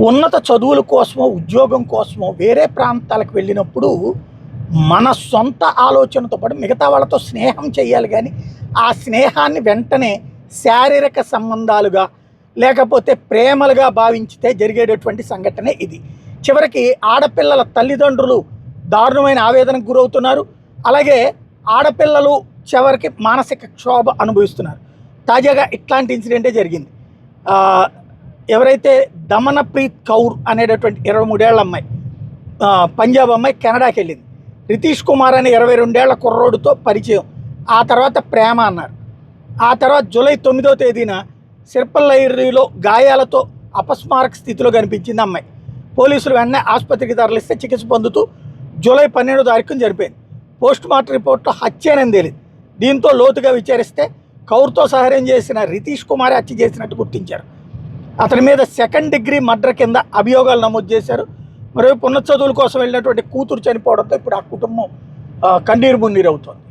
ఉన్నత చదువుల కోసమో ఉద్యోగం కోసమో వేరే ప్రాంతాలకు వెళ్ళినప్పుడు మన సొంత ఆలోచనతో పాటు మిగతా వాళ్ళతో స్నేహం చేయాలి, కానీ ఆ స్నేహాన్ని వెంటనే శారీరక సంబంధాలుగా లేకపోతే ప్రేమలుగా భావించితే జరిగేటటువంటి సంఘటనే ఇది. చివరికి ఆడపిల్లల తల్లిదండ్రులు దారుణమైన ఆవేదనకు గురవుతున్నారు. అలాగే ఆడపిల్లలు చివరికి మానసిక క్షోభ అనుభవిస్తున్నారు. తాజాగా ఇట్లాంటి ఇన్సిడెంటే జరిగింది. ఎవరైతే దమనప్రీత్ కౌర్ అనేటటువంటి 23 ఏళ్ల అమ్మాయి, పంజాబ్ అమ్మాయి కెనడాకి వెళ్ళింది. రితీష్ కుమార్ అనే 22 ఏళ్ల కుర్రోడితో పరిచయం, ఆ తర్వాత ప్రేమ అన్నారు. ఆ తర్వాత జూలై 9వ తేదీన సిర్పల్లైరిలో గాయాలతో అపస్మారక స్థితిలో కనిపించింది అమ్మాయి. పోలీసులు వెంటనే ఆసుపత్రికి తరలిస్తే చికిత్స పొందుతూ జూలై 12వ తారీఖున చనిపోయింది. పోస్ట్ మార్టం రిపోర్ట్లో హత్యేనని తేలింది. దీంతో లోతుగా విచారిస్తే కౌర్తో సహాయం చేసిన రితీష్ కుమార్ హత్య చేసినట్టు గుర్తించారు. అతని మీద 2nd డిగ్రీ మర్డర్ కింద అభియోగాలు నమోదు చేశారు. మరోవైపు ఉన్నత చదువుల కోసం వెళ్ళినటువంటి కూతురు చనిపోవడంతో ఇప్పుడు ఆ కుటుంబం కన్నీరు మున్నీరు అవుతోంది.